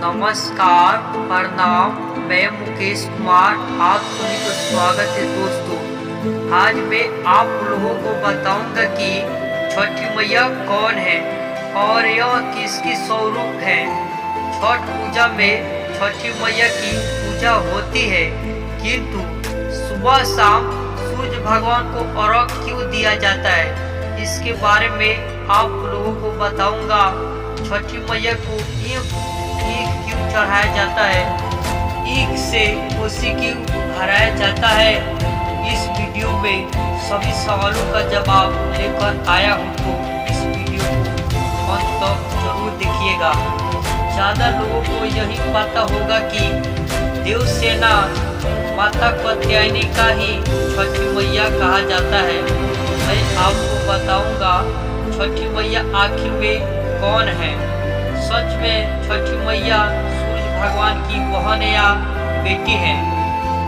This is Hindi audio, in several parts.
नमस्कार, प्रणाम। मैं मुकेश कुमार, आप सभी को स्वागत है दोस्तों। आज मैं आप लोगों को बताऊंगा कि छठी मैया कौन है और यह किसकी स्वरूप है। छठ पूजा में छठी मैया की पूजा होती है, किंतु सुबह शाम सूर्य भगवान को अर्घ क्यों दिया जाता है, इसके बारे में आप लोगों को बताऊंगा। छठी मैया को ईख क्यों चढ़ाया जाता है, ईख से कोसी क्यों भराया जाता है, इस वीडियो में सभी सवालों का जवाब लेकर आया हूँ, तो इस वीडियो को अंत तक जरूर देखिएगा। ज़्यादा लोगों को यही पता होगा कि देवसेना माता कात्यायनी का ही छठी मैया कहा जाता है। मैं आपको बताऊंगा छठी मैया आखिर में कौन है। सच में छठी मैया सूर्य भगवान की बहन या बेटी है,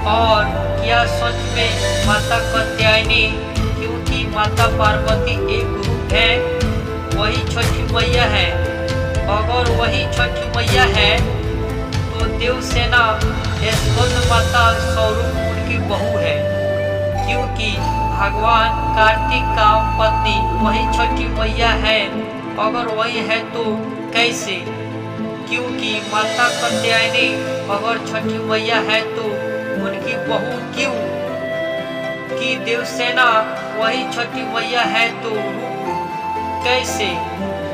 और क्या सच में माता कात्यायनी, क्योंकि माता पार्वती एक रूप है, वही छठी मैया है। अगर वही छठी मैया है तो देवसेना स्कंद माता स्वरूप उनकी बहू है, क्योंकि भगवान कार्तिक का पत्नी वही छठी मैया है। अगर वही है तो कैसे, क्योंकि माता कात्यायनी अगर छठी मैया है तो उनकी बहू क्यों, कि देवसेना वही छठी मैया है तो रूप कैसे।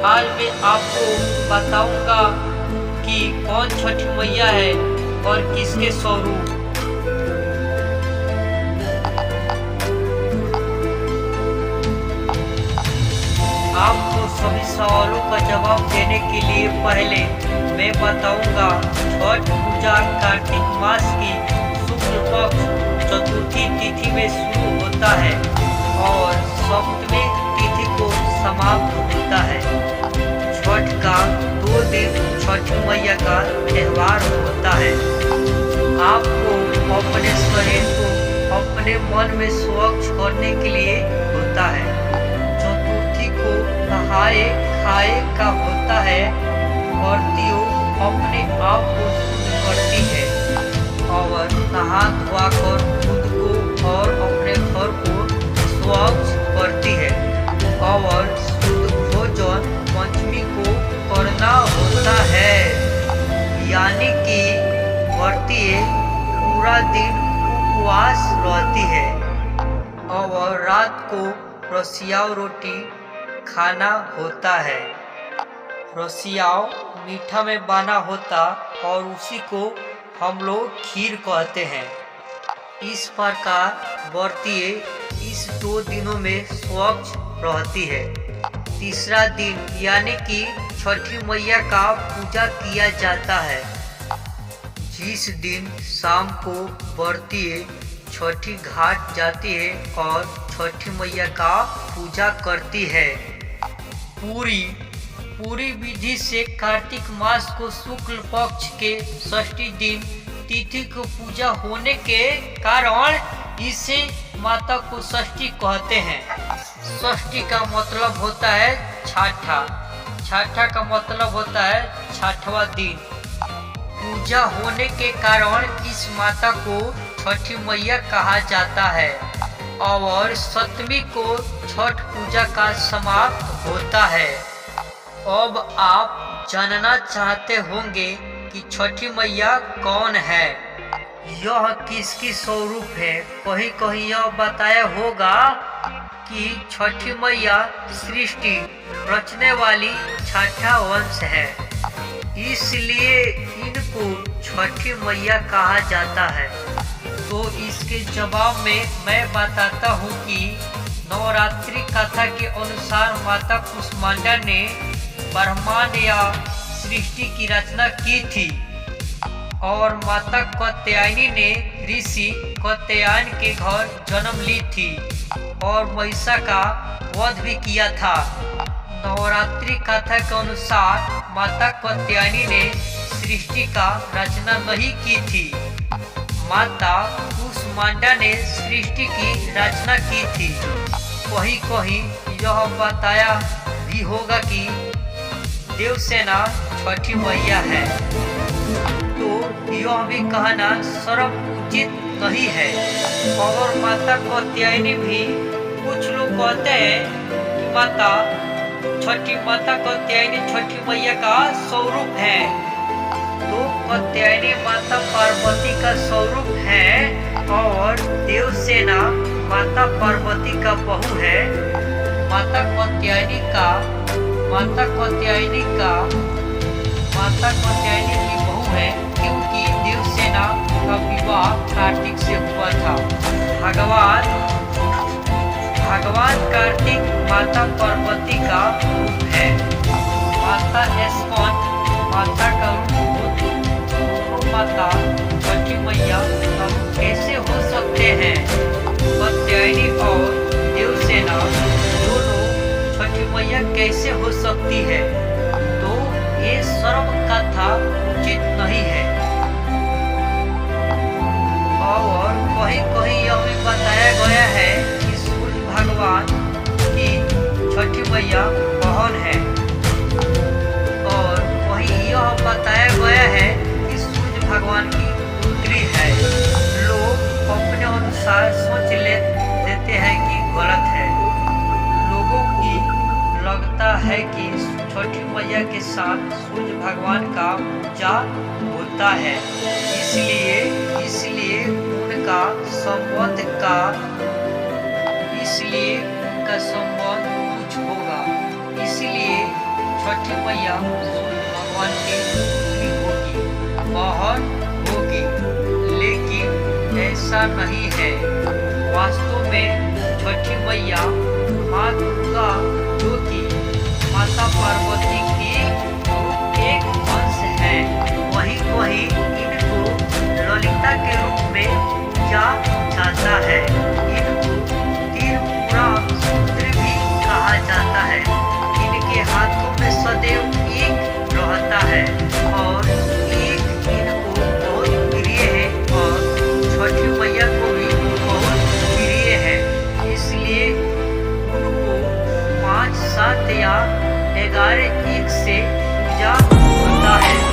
आज मैं आपको बताऊंगा कि कौन छठी मैया है और किसके स्वरूप। आपको सभी सवालों का जवाब देने के लिए पहले मैं बताऊंगा छठ पूजा कार्तिक मास की शुक्ल पक्ष चतुर्थी तिथि में शुरू होता है और सप्तमी तिथि को समाप्त होता है। छठ का 2 दिन छठ मैया का त्योहार होता है। आपको अपने शरीर को अपने मन में स्वच्छ करने के लिए होता है। चतुर्थी को नहाए खाए का होता है और त्यों अपने आप को शुद्ध करती है और नहा धोआ कर खुद को और अपने घर को स्वच्छ करती है और शुद्ध भोजन पंचमी को करना होता है, यानी कि व्रतीय पूरा दिन उपवास रहती है और रात को रसियाव रोटी खाना होता है। रसियाव मीठा में बना होता और उसी को हम लोग खीर कहते हैं। इस प्रकार व्रतीय इस 2 दिनों में स्वच्छ रहती है। तीसरा दिन यानी कि छठी मैया का पूजा किया जाता है, जिस दिन शाम को व्रतीय छठी घाट जाती है और छठी मैया का पूजा करती है। पूरी विधि से कार्तिक मास को शुक्ल पक्ष के षष्ठी दिन तिथि को पूजा होने के कारण इसे माता को षष्ठी कहते हैं। षष्ठी का मतलब होता है छठा, छठा का मतलब होता है 6वां दिन। पूजा होने के कारण इस माता को छठी मैया कहा जाता है और सप्तमी को छठ पूजा का समाप्त होता है। अब आप जानना चाहते होंगे कि छठी मैया कौन है, यह किसकी स्वरूप है। कहीं कहीं यह बताया होगा कि छठी मैया सृष्टि रचने वाली छठा वंश है, इसलिए इनको छठी मैया कहा जाता है। तो इसके जवाब में मैं बताता हूँ कि नवरात्रि कथा के अनुसार माता कुष्मांडा ने ब्रह्मांड या सृष्टि की रचना की थी और माता कात्यायनी ने ऋषि कात्यायन के घर जन्म ली थी और महिषा का वध भी किया था। नवरात्रि कथा के अनुसार माता कात्यायनी ने सृष्टि का रचना नहीं की थी, माता कुष्मांडा ने सृष्टि की रचना की थी। कहीं कहीं यह बताया भी होगा कि देवसेना छठी मैया है। तो यह भी कहना सर्व उचित नहीं है। और माता कात्यायनी भी कुछ लोग कहते हैं कि माता कात्यायनी छठी मैया का स्वरूप है। तो कात्यायनी माता पार्वती का स्वरूप है और देवसेना माता पार्वती का बहू है। माता कात्यायनी की बहू है, क्योंकि देवसेना का विवाह कार्तिक से हुआ था। भगवान कार्तिक माता पार्वती का रूप है। माता स्कंद माता का रूप दोनों माता छठी मैया का रूप कैसे हो सकते हैं? कात्यायनी और देवसेना दोनों छठी मैया कैसे हो सकती है? तो ये सर्व कथा उचित नहीं है। और कहीं कहीं यह भी बताया गया है कि सूर्य भगवान की छठी मैया बहन है। और वहीं यह बताया गया है कि सूर्य भगवान की पुत्री है। लोग अपने अनुसार सोच लेते हैं कि गलत है। लोगों की लगता है कि छठी मैया के साथ सूर्य भगवान का पूजा होता है, इसलिए उनका संबंध कुछ होगा। इसलिए छठी मैया सूर्य भगवान की पुत्री होगी, बहन होगी। लेकिन ऐसा नहीं है। वास्तव में छठी मैया माँ दुर्गा, जो कि माता पार्वती की एक अंश है, वहीं इनको ललिता के रूप में पूजा जाता है। इनको त्रिपुरा सुंदरी भी कहा जाता है। इनके हाथों में सदैव एक रहता है और एक इनको बहुत प्रिय है और छठी मैया को भी बहुत प्रिय है। इसलिए उनको 5, 7 या 11 एक से पूजा होता है।